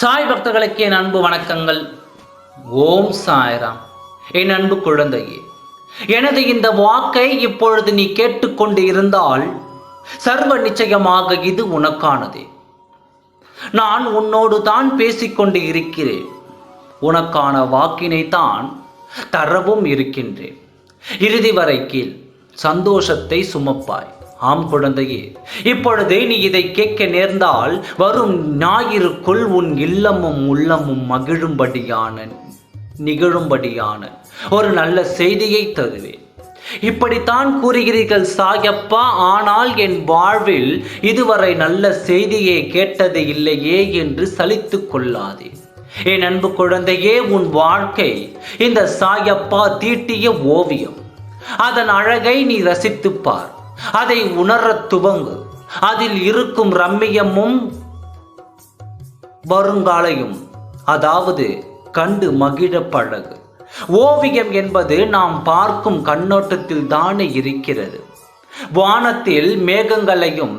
சாய் பக்தர்களுக்கு என் அன்பு வணக்கங்கள். ஓம் சாய்ராம். என் அன்பு குழந்தையே, எனது இந்த வாக்கை இப்பொழுது நீ கேட்டுக்கொண்டு இருந்தால் சர்வ நிச்சயமாக இது உனக்கானதே. நான் உன்னோடு தான் பேசிக்கொண்டு இருக்கிறேன். உனக்கான வாக்கினை தான் தரவும் இருக்கின்றேன். இறுதி வரை கீழ் சந்தோஷத்தை சுமப்பாய். ஆம் குழந்தையே, இப்பொழுது நீ இதை கேட்க நேர்ந்தால் வரும் ஞாயிறுக்குள் உன் இல்லமும் உள்ளமும் நிகழும்படியான ஒரு நல்ல செய்தியை தருவேன். இப்படித்தான் கூறுகிறீர்கள் சாயப்பா, ஆனால் என் வாழ்வில் இதுவரை நல்ல செய்தியை கேட்டது இல்லையே என்று சலித்து கொள்ளாதே. என் அன்பு குழந்தையே, உன் வாழ்க்கை இந்த சாயப்பா தீட்டிய ஓவியம். அதன் அழகை நீ ரசித்துப்பார். அதை உணரத் துவங்கு. அதில் இருக்கும் ரம்மியமும் வருங்காலையும் அதாவது கண்டு மகிழ பழகு. ஓவியம் என்பது நாம் பார்க்கும் கண்ணோட்டத்தில் தானே இருக்கிறது. வானத்தில் மேகங்களையும்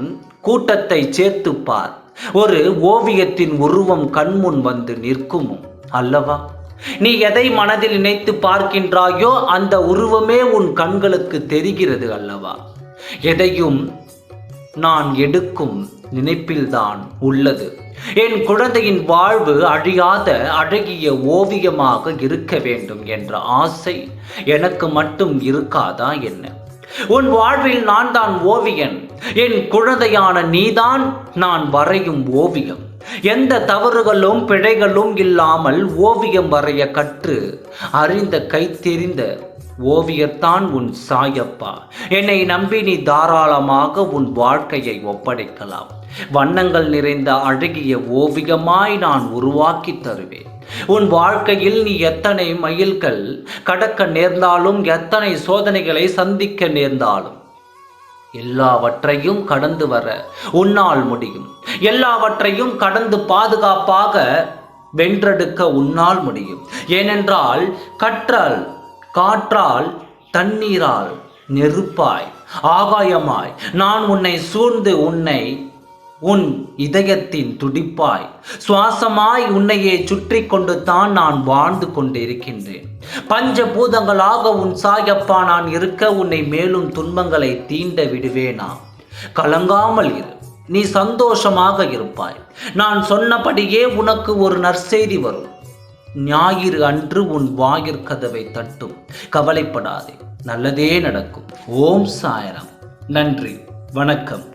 கூட்டத்தை சேர்த்து பார். ஒரு ஓவியத்தின் உருவம் கண்முன் வந்து நிற்குமோ அல்லவா? நீ எதை மனதில் நினைத்து பார்க்கின்றாயோ அந்த உருவமே உன் கண்களுக்கு தெரிகிறது அல்லவா? எதையும் நான் எடுக்கும் நினைப்பில்தான் உள்ளது. என் குழந்தையின் வாழ்வு அழியாத அழகிய ஓவியமாக இருக்க வேண்டும் என்ற ஆசை எனக்கு மட்டும் இருக்காதா என்ன? உன் வாழ்வில் நான் தான் ஓவியன். என் குழந்தையான நீதான் நான் வரையும் ஓவியம். எந்த தவறுகளும் பிழைகளும் இல்லாமல் ஓவியம் வரைய கற்று அறிந்த கைத்தெறிந்த ஓவியத்தான் உன் சாயப்பா. என்னை நம்பி நீ தாராளமாக உன் வாழ்க்கையை ஒப்படைக்கலாம். வண்ணங்கள் நிறைந்த அழகிய ஓவியமாய் நான் உருவாக்கி தருவேன். உன் வாழ்க்கையில் நீ எத்தனை மைல்கள் கடக்க நேர்ந்தாலும், எத்தனை சோதனைகளை சந்திக்க நேர்ந்தாலும் எல்லாவற்றையும் கடந்து வர உன்னால் முடியும். எல்லாவற்றையும் கடந்து பாதுகாப்பாக வென்றெடுக்க உன்னால் முடியும். ஏனென்றால் கற்றால், காற்றால், தண்ணீரால், நெருப்பாய், ஆகாயமாய் நான் உன்னை சூழ்ந்து உன் இதயத்தின் துடிப்பாய் சுவாசமாய் உன்னையே சுற்றி கொண்டு தான் நான் வாழ்ந்து கொண்டிருக்கின்றேன். பஞ்சபூதங்களாக உன் சாயப்பா நான் இருக்க உன்னை மேலும் துன்பங்களை தீண்ட விடுவேனா? கலங்காமல் இரு. நீ சந்தோஷமாக இருப்பாய். நான் சொன்னபடியே உனக்கு ஒரு நற்செய்தி வரும். ஞாயிறு அன்று உன் வாயிற்கதவை தட்டும். கவலைப்படாதே, நல்லதே நடக்கும். ஓம் சாய்ராம். நன்றி, வணக்கம்.